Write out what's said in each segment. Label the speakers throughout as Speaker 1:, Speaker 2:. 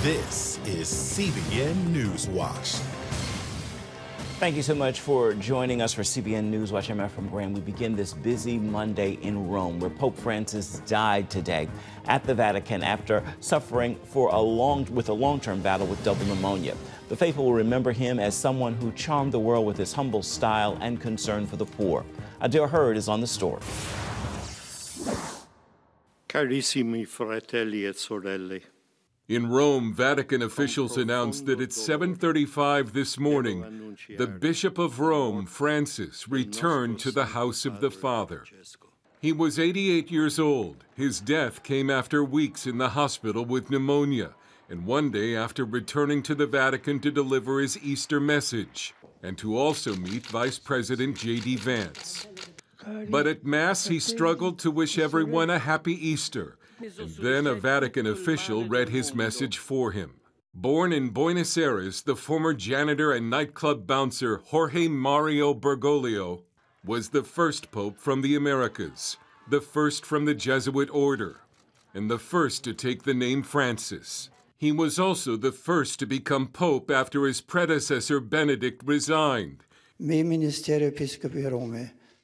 Speaker 1: This is CBN NewsWatch.
Speaker 2: Thank you so much for joining us for CBN NewsWatch. I'm Efrem Graham. We begin this busy Monday in Rome, where Pope Francis died today at the Vatican after suffering with a long-term battle with double pneumonia. The faithful will remember him as someone who charmed the world with his humble style and concern for the poor. Abigail is on the story.
Speaker 3: Carissimi fratelli e sorelle.
Speaker 4: In Rome, Vatican officials announced that at 7:35 this morning, the Bishop of Rome, Francis, returned to the house of the Father. He was 88 years old. His death came after weeks in the hospital with pneumonia, and one day after returning to the Vatican to deliver his Easter message, and to also meet Vice President J.D. Vance. But at Mass, he struggled to wish everyone a happy Easter, and then a Vatican official read his message for him. Born in Buenos Aires, the former janitor and nightclub bouncer Jorge Mario Bergoglio was the first pope from the Americas, the first from the Jesuit order, and the first to take the name Francis. He was also the first to become pope after his predecessor Benedict resigned.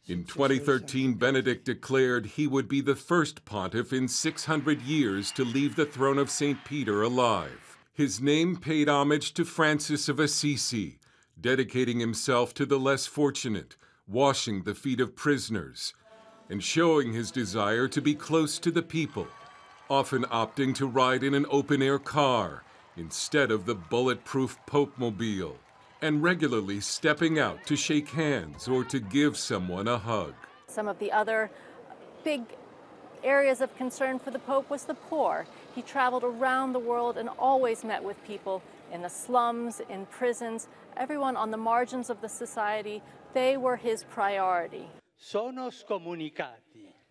Speaker 4: In 2013, Benedict declared he would be the first pontiff in 600 years to leave the throne of St. Peter alive. His name paid homage to Francis of Assisi, dedicating himself to the less fortunate, washing the feet of prisoners, and showing his desire to be close to the people, often opting to ride in an open-air car instead of the bulletproof Pope-mobile, and regularly stepping out to shake hands or to give someone a hug.
Speaker 5: Some of the other big areas of concern for the Pope was the poor. He traveled around the world and always met with people in the slums, in prisons, everyone on the margins of the society. They were his priority.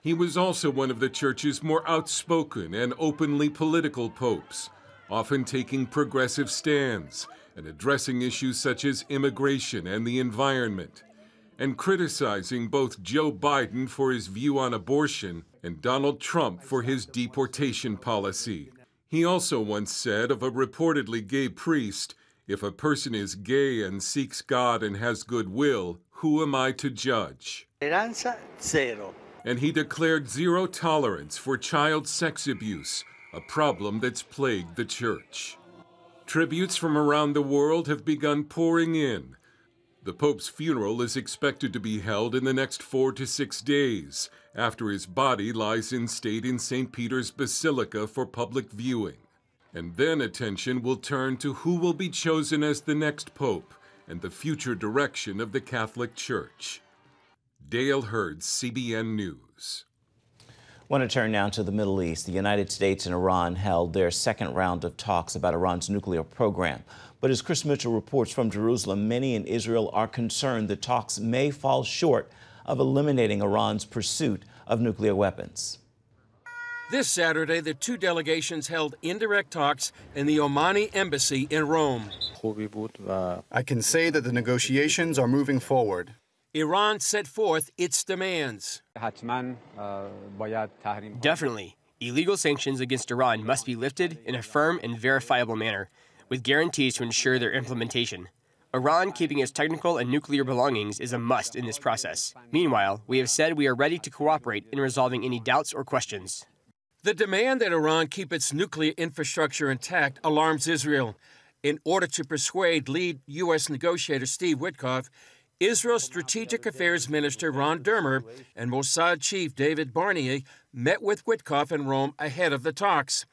Speaker 4: He was also one of the Church's more outspoken and openly political popes, often taking progressive stands and addressing issues such as immigration and the environment, and criticizing both Joe Biden for his view on abortion and Donald Trump for his deportation policy. He also once said of a reportedly gay priest, "If a person is gay and seeks God and has goodwill, who am I to judge?"
Speaker 3: Zero.
Speaker 4: And he declared zero tolerance for child sex abuse, a problem that's plagued the Church. Tributes from around the world have begun pouring in. The Pope's funeral is expected to be held in the next 4 to 6 days, after his body lies in state in St. Peter's Basilica for public viewing. And then attention will turn to who will be chosen as the next Pope and the future direction of the Catholic Church. Dale Hurd, CBN News.
Speaker 2: I want to turn now to the Middle East. The United States and Iran held their second round of talks about Iran's nuclear program. But as Chris Mitchell reports from Jerusalem, many in Israel are concerned the talks may fall short of eliminating Iran's pursuit of nuclear weapons.
Speaker 6: This Saturday, the two delegations held indirect talks in the Omani embassy in Rome.
Speaker 7: I can say that the negotiations are moving forward.
Speaker 6: Iran set forth its demands.
Speaker 8: Definitely. Illegal sanctions against Iran must be lifted in a firm and verifiable manner, with guarantees to ensure their implementation. Iran keeping its technical and nuclear belongings is a must in this process. Meanwhile, we have said we are ready to cooperate in resolving any doubts or questions.
Speaker 6: The demand that Iran keep its nuclear infrastructure intact alarms Israel. In order to persuade lead U.S. negotiator Steve Witkoff, Israel's Strategic Affairs Minister Ron Dermer and Mossad Chief David Barnea met with Witkoff in Rome ahead of the talks.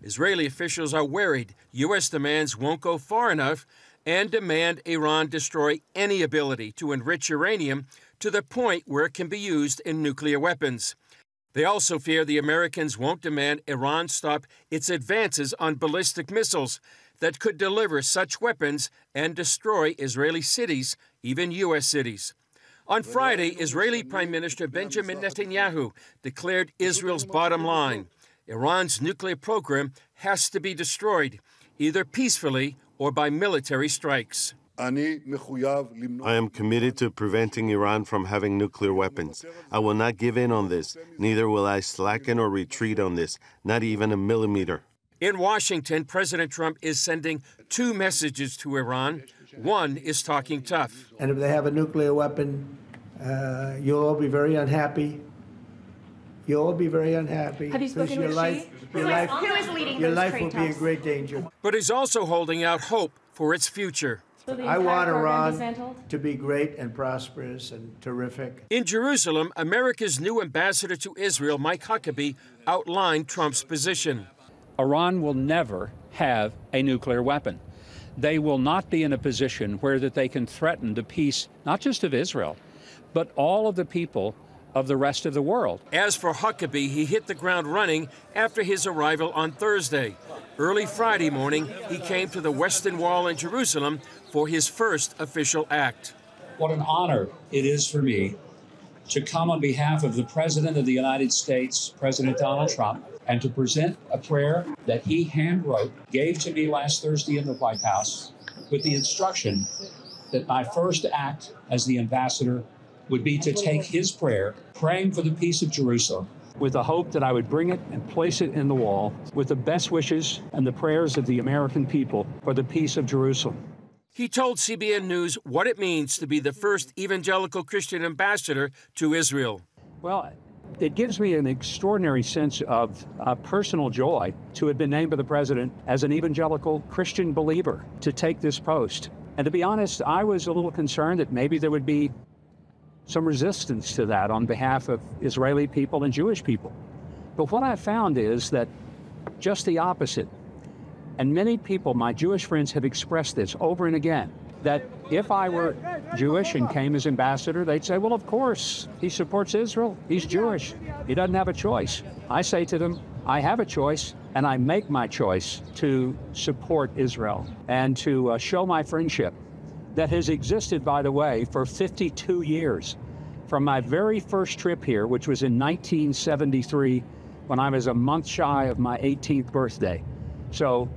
Speaker 6: Israeli officials are worried U.S. demands won't go far enough and demand Iran destroy any ability to enrich uranium to the point where it can be used in nuclear weapons. They also fear the Americans won't demand Iran stop its advances on ballistic missiles that could deliver such weapons and destroy Israeli cities, even U.S. cities. On Friday, Israeli Prime Minister Benjamin Netanyahu declared Israel's bottom line: Iran's nuclear program has to be destroyed, either peacefully or by military strikes.
Speaker 9: I am committed to preventing Iran from having nuclear weapons. I will not give in on this. Neither will I slacken or retreat on this, not even a millimeter.
Speaker 6: In Washington, President Trump is sending two messages to Iran. One is talking tough.
Speaker 10: And if they have a nuclear weapon, you'll all be very unhappy. You'll all be very unhappy.
Speaker 11: Have you spoken with Xi? Who is leading
Speaker 10: your
Speaker 11: those
Speaker 10: life
Speaker 11: trade
Speaker 10: will be in
Speaker 11: talks?
Speaker 10: great danger.
Speaker 6: But he's also holding out hope for its future.
Speaker 10: I want Iran to be great and prosperous and terrific.
Speaker 6: In Jerusalem, America's new ambassador to Israel, Mike Huckabee, outlined Trump's position.
Speaker 12: Iran will never have a nuclear weapon. They will not be in a position where that they can threaten the peace, not just of Israel, but all of the people of the rest of the world.
Speaker 6: As for Huckabee, he hit the ground running after his arrival on Thursday. Early Friday morning, he came to the Western Wall in Jerusalem for his first official act.
Speaker 12: What an honor it is for me to come on behalf of the President of the United States, President Donald Trump, and to present a prayer that he handwrote, gave to me last Thursday in the White House, with the instruction that my first act as the ambassador would be to take his prayer, praying for the peace of Jerusalem, with the hope that I would bring it and place it in the wall with the best wishes and the prayers of the American people for the peace of Jerusalem.
Speaker 6: He told CBN News what it means to be the first evangelical Christian ambassador to Israel.
Speaker 12: Well, it gives me an extraordinary sense of personal joy to have been named by the president as an evangelical Christian believer to take this post. And to be honest, I was a little concerned that maybe there would be some resistance to that on behalf of Israeli people and Jewish people. But what I found is that just the opposite. And many people, my Jewish friends, have expressed this over and again, that if I were Jewish and came as ambassador, they'd say, well, of course, he supports Israel. He's Jewish. He doesn't have a choice. I say to them, I have a choice, and I make my choice to support Israel and to show my friendship that has existed, by the way, for 52 years. From my very first trip here, which was in 1973, when I was a month shy of my 18th birthday. So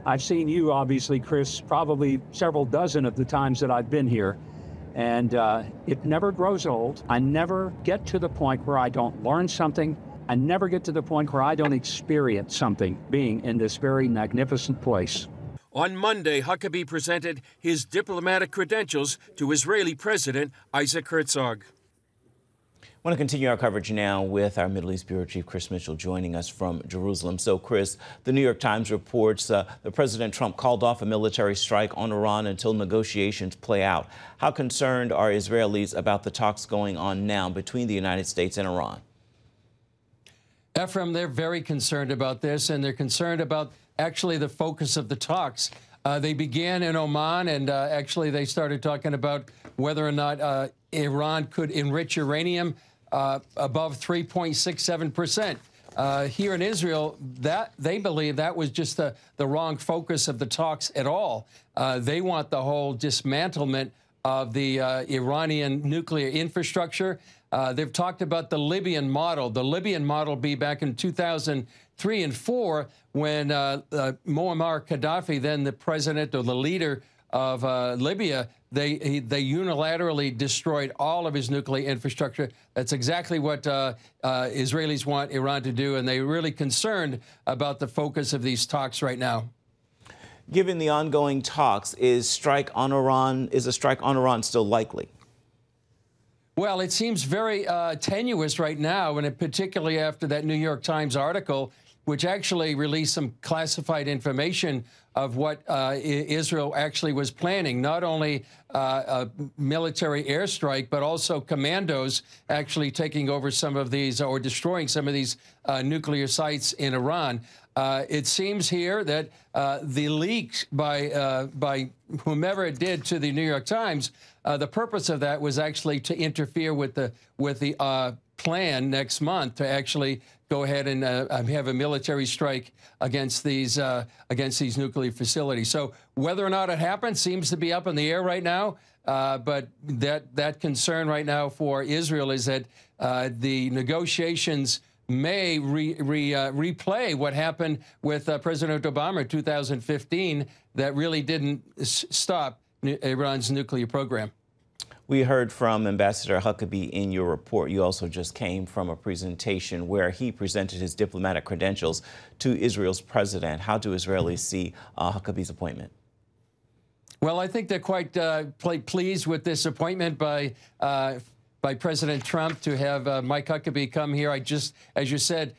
Speaker 12: I've seen you, obviously, Chris, probably several dozen of the times that I've been here. And it never grows old. I never get to the point where I don't learn something. I never get to the point where I don't experience something being in this very magnificent place.
Speaker 6: On Monday, Huckabee presented his diplomatic credentials to Israeli President Isaac Herzog.
Speaker 2: I want to continue our coverage now with our Middle East Bureau Chief Chris Mitchell joining us from Jerusalem. So, Chris, the New York Times reports that President Trump called off a military strike on Iran until negotiations play out. How concerned are Israelis about the talks going on now between the United States and Iran?
Speaker 13: Ephraim, they're very concerned about this, and they're concerned about actually the focus of the talks. They began in Oman, and actually they started talking about whether or not Iran could enrich uranium above 3.67%. Here in Israel, that they believe that was just the wrong focus of the talks at all. They want the whole dismantlement of the Iranian nuclear infrastructure. They've talked about the Libyan model. The Libyan model be back in 2003 and 4 when Muammar Gaddafi, then the president or the leader of Libya, they unilaterally destroyed all of his nuclear infrastructure. That's exactly what Israelis want Iran to do, and they're really concerned about the focus of these talks right now.
Speaker 2: Given the ongoing talks, is a strike on Iran still likely?
Speaker 13: Well, it seems very tenuous right now, and particularly after that New York Times article, which actually released some classified information of what Israel actually was planning, not only a military airstrike, but also commandos actually taking over some of these or destroying some of these nuclear sites in Iran. It seems here that the leak by whomever it did to the New York Times, the purpose of that was actually to interfere with the plan next month to actually go ahead and have a military strike against these nuclear facilities. So whether or not it happens seems to be up in the air right now. But that concern right now for Israel is that the negotiations may replay what happened with President Obama in 2015 that really didn't stop Iran's nuclear program.
Speaker 2: We heard from Ambassador Huckabee in your report. You also just came from a presentation where he presented his diplomatic credentials to Israel's president. How do Israelis see Huckabee's appointment?
Speaker 13: Well, I think they're quite pleased with this appointment by President Trump to have Mike Huckabee come here. I just, as you said,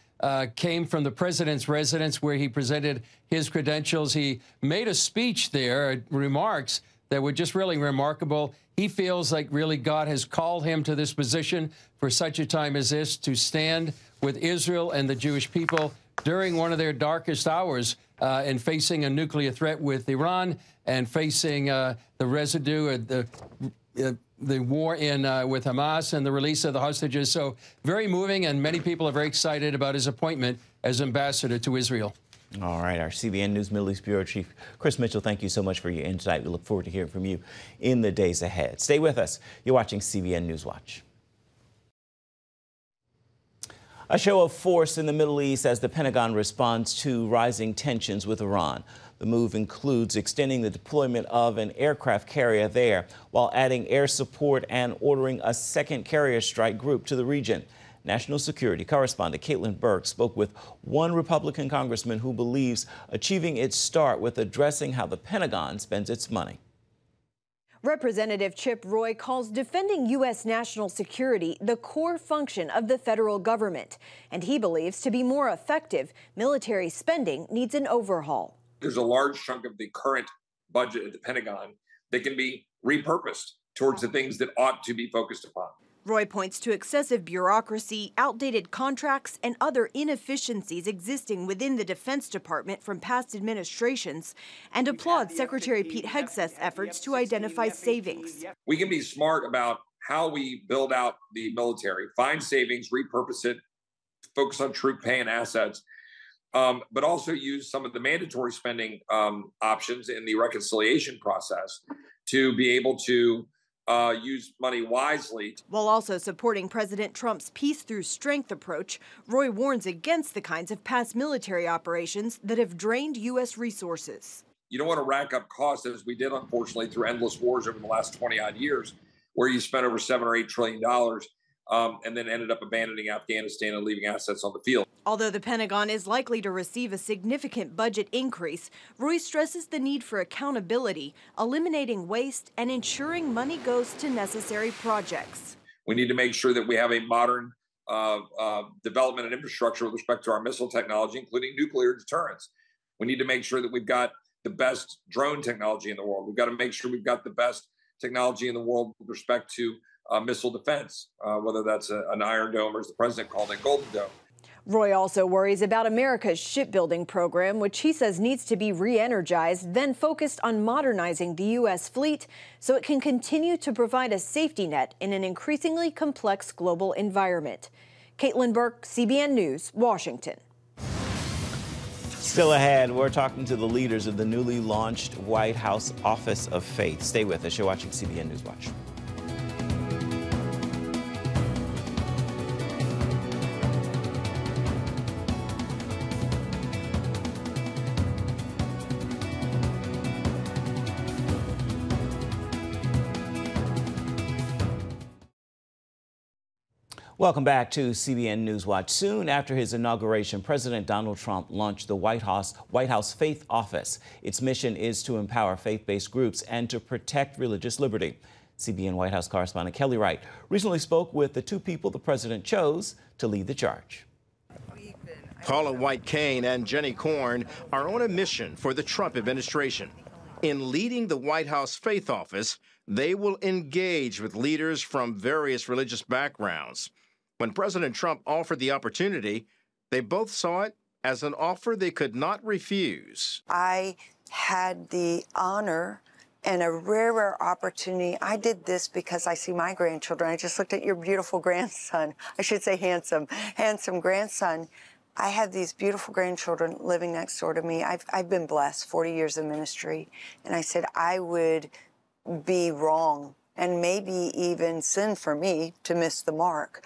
Speaker 13: came from the president's residence where he presented his credentials. He made a speech there, remarks that were just really remarkable. He feels like really God has called him to this position for such a time as this, to stand with Israel and the Jewish people during one of their darkest hours and facing a nuclear threat with Iran and facing the residue of the war with Hamas and the release of the hostages. So very moving, and many people are very excited about his appointment as ambassador to Israel.
Speaker 2: All right, our CBN News Middle East Bureau Chief Chris Mitchell, thank you so much for your insight. We look forward to hearing from you in the days ahead. Stay with us. You're watching CBN News Watch. A show of force in the Middle East as the Pentagon responds to rising tensions with Iran. The move includes extending the deployment of an aircraft carrier there while adding air support and ordering a second carrier strike group to the region. National security correspondent Caitlin Burke spoke with one Republican congressman who believes achieving its start with addressing how the Pentagon spends its money.
Speaker 14: Representative Chip Roy calls defending U.S. national security the core function of the federal government, and he believes to be more effective, military spending needs an overhaul.
Speaker 15: There's a large chunk of the current budget at the Pentagon that can be repurposed towards the things that ought to be focused upon.
Speaker 14: Roy points to excessive bureaucracy, outdated contracts, and other inefficiencies existing within the Defense Department from past administrations, and applauds Secretary Pete Hegseth's efforts to identify savings.
Speaker 15: We can be smart about how we build out the military, find savings, repurpose it, focus on troop pay and assets, but also use some of the mandatory spending options in the reconciliation process to be able to use money wisely.
Speaker 14: While also supporting President Trump's peace through strength approach, Roy warns against the kinds of past military operations that have drained U.S. resources.
Speaker 15: You don't want to rack up costs, as we did, unfortunately, through endless wars over the last 20-odd years, where you spent over $7 or $8 trillion and then ended up abandoning Afghanistan and leaving assets on the field.
Speaker 14: Although the Pentagon is likely to receive a significant budget increase, Roy stresses the need for accountability, eliminating waste, and ensuring money goes to necessary projects.
Speaker 15: We need to make sure that we have a modern development and infrastructure with respect to our missile technology, including nuclear deterrence. We need to make sure that we've got the best drone technology in the world. We've got to make sure we've got the best technology in the world with respect to missile defense, whether that's an Iron Dome or, as the president called it, Golden Dome.
Speaker 14: Roy also worries about America's shipbuilding program, which he says needs to be re-energized, then focused on modernizing the U.S. fleet so it can continue to provide a safety net in an increasingly complex global environment. Caitlin Burke, CBN News, Washington.
Speaker 2: Still ahead, we're talking to the leaders of the newly launched White House Office of Faith. Stay with us. You're watching CBN News Watch. Welcome back to CBN News Watch. Soon after his inauguration, President Donald Trump launched the White House Faith Office. Its mission is to empower faith-based groups and to protect religious liberty. CBN White House correspondent Kelly Wright recently spoke with the two people the president chose to lead the charge.
Speaker 16: Paula White-Cain and Jenny Korn are on a mission for the Trump administration. In leading the White House Faith Office, they will engage with leaders from various religious backgrounds. When President Trump offered the opportunity, they both saw it as an offer they could not refuse.
Speaker 17: I had the honor and a rare opportunity. I did this because I see my grandchildren. I just looked at your beautiful grandson. I should say handsome grandson. I have these beautiful grandchildren living next door to me. I've been blessed, 40 years of ministry. And I said I would be wrong and maybe even sin for me to miss the mark.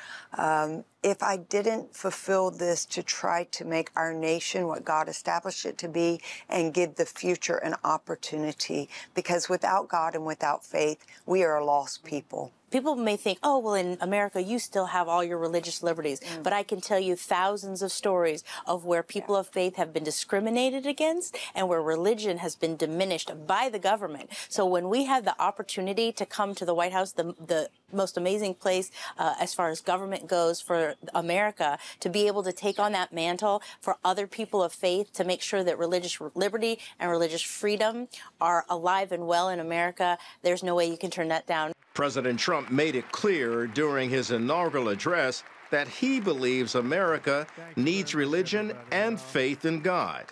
Speaker 17: if I didn't fulfill this to try to make our nation what God established it to be and give the future an opportunity, because without God and without faith, we are a lost people.
Speaker 18: People may think, oh, well, in America, you still have all your religious liberties. But I can tell you thousands of stories of where people of faith have been discriminated against and where religion has been diminished by the government. So when we have the opportunity to come to the White House, the most amazing place as far as government goes for America, to be able to take on that mantle for other people of faith to make sure that religious liberty and religious freedom are alive and well in America, there's no way you can turn that down.
Speaker 16: President Trump made it clear during his inaugural address that he believes America needs religion and faith in God.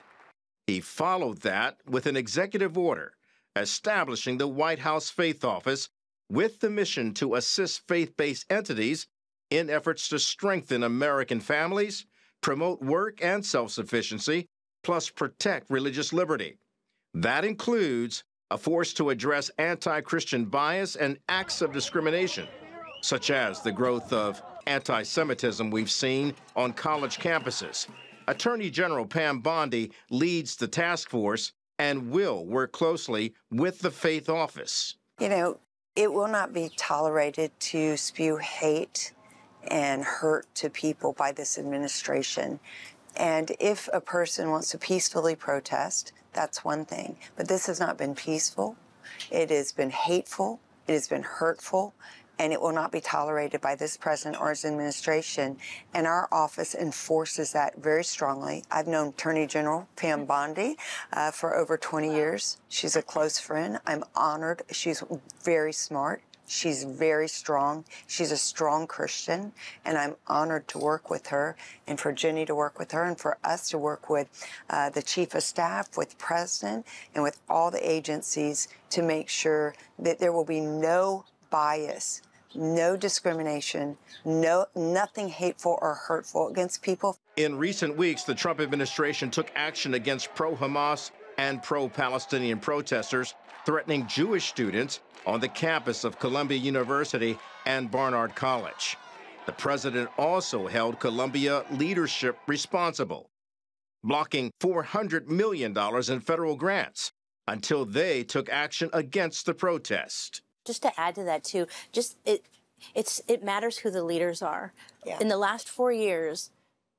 Speaker 16: He followed that with an executive order establishing the White House Faith Office with the mission to assist faith-based entities in efforts to strengthen American families, promote work and self-sufficiency, plus protect religious liberty. That includes a force to address anti-Christian bias and acts of discrimination, such as the growth of anti-Semitism we've seen on college campuses. Attorney General Pam Bondi leads the task force and will work closely with the Faith Office.
Speaker 17: You know, it will not be tolerated to spew hate and hurt to people by this administration. And if a person wants to peacefully protest, that's one thing. But this has not been peaceful. It has been hateful. It has been hurtful. And it will not be tolerated by this president or his administration. And our office enforces that very strongly. I've known Attorney General Pam Bondi for over 20 years. She's a close friend. I'm honored. She's very smart. She's very strong. She's a strong Christian, and I'm honored to work with her, and for Jenny to work with her, and for us to work with the Chief of Staff, with the President, and with all the agencies to make sure that there will be no bias, no discrimination, nothing hateful or hurtful against people.
Speaker 16: In recent weeks, the Trump administration took action against pro-Hamas and pro-Palestinian protesters threatening Jewish students on the campus of Columbia University and Barnard College. The president also held Columbia leadership responsible, blocking $400 million in federal grants until they took action against the protest.
Speaker 18: Just to add to that, too, it matters who the leaders are. Yeah. In the last 4 years,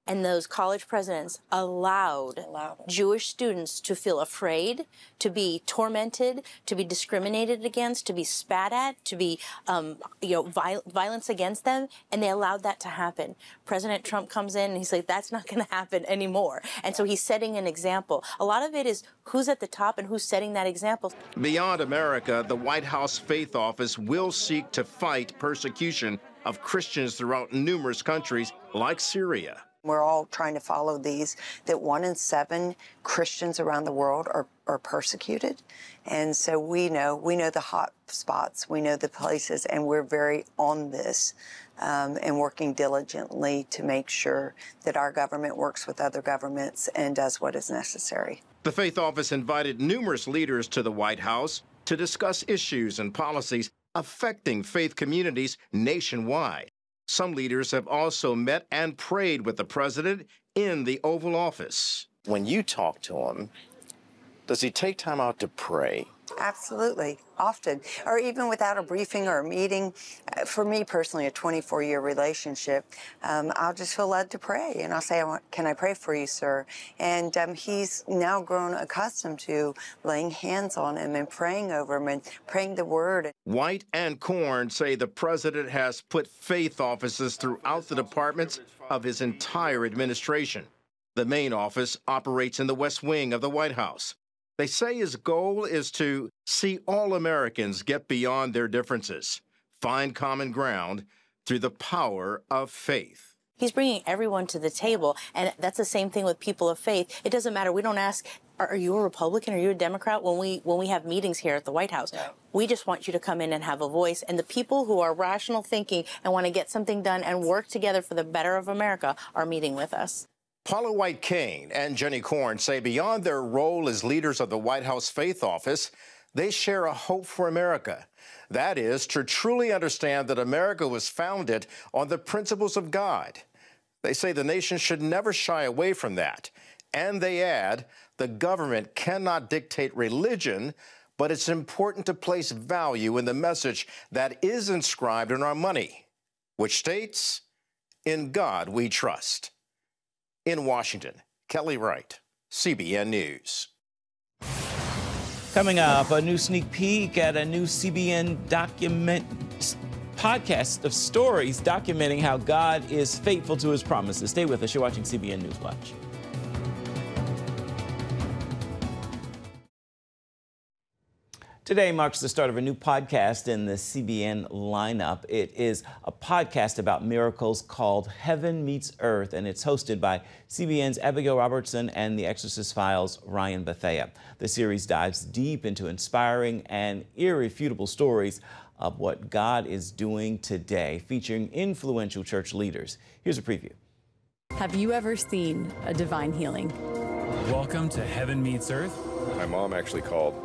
Speaker 18: and those college presidents allowed Jewish students to feel afraid, to be tormented, to be discriminated against, to be spat at, to be, violence against them, and they allowed that to happen. President Trump comes in and he's like, that's not going to happen anymore. And so he's setting an example. A lot of it is who's at the top and who's setting that example.
Speaker 16: Beyond America, the White House Faith Office will seek to fight persecution of Christians throughout numerous countries like Syria.
Speaker 17: We're all trying to follow these, that 1 in 7 Christians around the world are persecuted. And so we know the hot spots, we know the places, and we're very on this and working diligently to make sure that our government works with other governments and does what is necessary.
Speaker 16: The Faith Office invited numerous leaders to the White House to discuss issues and policies affecting faith communities nationwide. Some leaders have also met and prayed with the president in the Oval Office.
Speaker 19: When you talk to him, does he take time out to pray?
Speaker 17: Absolutely, often, or even without a briefing or a meeting. For me personally, a 24-year relationship, I'll just feel led to pray, and I'll say, can I pray for you, sir? And he's now grown accustomed to laying hands on him and praying over him and praying the word.
Speaker 16: White and Korn say the president has put faith offices throughout the departments of his entire administration. The main office operates in the West Wing of the White House. They say his goal is to see all Americans get beyond their differences, find common ground through the power of faith.
Speaker 18: He's bringing everyone to the table, and that's the same thing with people of faith. It doesn't matter. We don't ask, are you a Republican? Are you a Democrat? When we have meetings here at the White House, we just want you to come in and have a voice. And the people who are rational thinking and want to get something done and work together for the better of America are meeting with us.
Speaker 16: Paula White-Cain and Jenny Korn say beyond their role as leaders of the White House Faith Office, they share a hope for America. That is, to truly understand that America was founded on the principles of God, They say the nation should never shy away from that. And they add, the government cannot dictate religion, but it's important to place value in the message that is inscribed in our money, which states, "In God we trust." In Washington, Kelly Wright, CBN News.
Speaker 2: Coming up, a new sneak peek at a new CBN podcast of stories documenting how God is faithful to his promises. Stay with us. You're watching CBN News Watch. Today marks the start of a new podcast in the CBN lineup. It is a podcast about miracles called Heaven Meets Earth, and it's hosted by CBN's Abigail Robertson and the Exorcist Files' Ryan Bethea. The series dives deep into inspiring and irrefutable stories of what God is doing today, featuring influential church leaders. Here's a preview.
Speaker 20: Have you ever seen a divine healing?
Speaker 21: Welcome to Heaven Meets Earth.
Speaker 22: My mom actually called.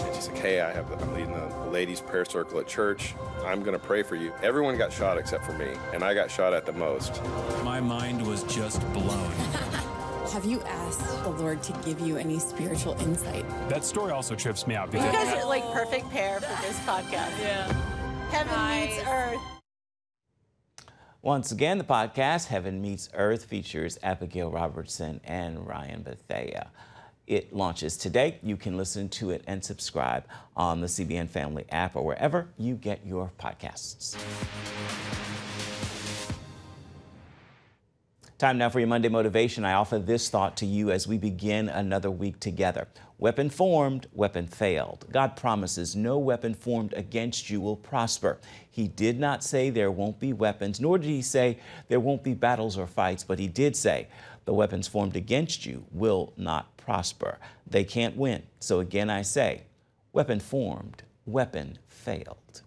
Speaker 22: And she's like, hey, I'm leading the ladies' prayer circle at church. I'm going to pray for you. Everyone got shot except for me, and I got shot at the most.
Speaker 21: My mind was just blown.
Speaker 20: Have you asked the Lord to give you any spiritual insight?
Speaker 21: That story also trips me out.
Speaker 18: You
Speaker 21: Because
Speaker 18: guys are like perfect pair for this podcast. Yeah. Heaven Meets Earth.
Speaker 2: Once again, the podcast, Heaven Meets Earth, features Abigail Robertson and Ryan Bethea. It launches today. You can listen to it and subscribe on the CBN Family app or wherever you get your podcasts. Time now for your Monday Motivation. I offer this thought to you as we begin another week together. Weapon formed, weapon failed. God promises no weapon formed against you will prosper. He did not say there won't be weapons, nor did he say there won't be battles or fights, but he did say the weapons formed against you will not prosper. They can't win. So again, I say, weapon formed, weapon failed.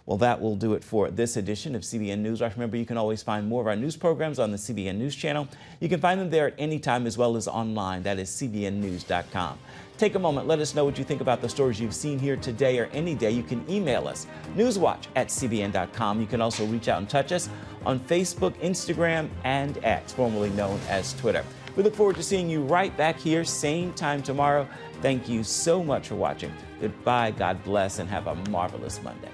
Speaker 2: Well, that will do it for this edition of CBN News Watch. Remember, you can always find more of our news programs on the CBN News Channel. You can find them there at any time as well as online. That is cbnnews.com. Take a moment. Let us know what you think about the stories you've seen here today or any day. You can email us, newswatch@cbn.com. You can also reach out and touch us on Facebook, Instagram, and X, formerly known as Twitter. We look forward to seeing you right back here, same time tomorrow. Thank you so much for watching. Goodbye, God bless, and have a marvelous Monday.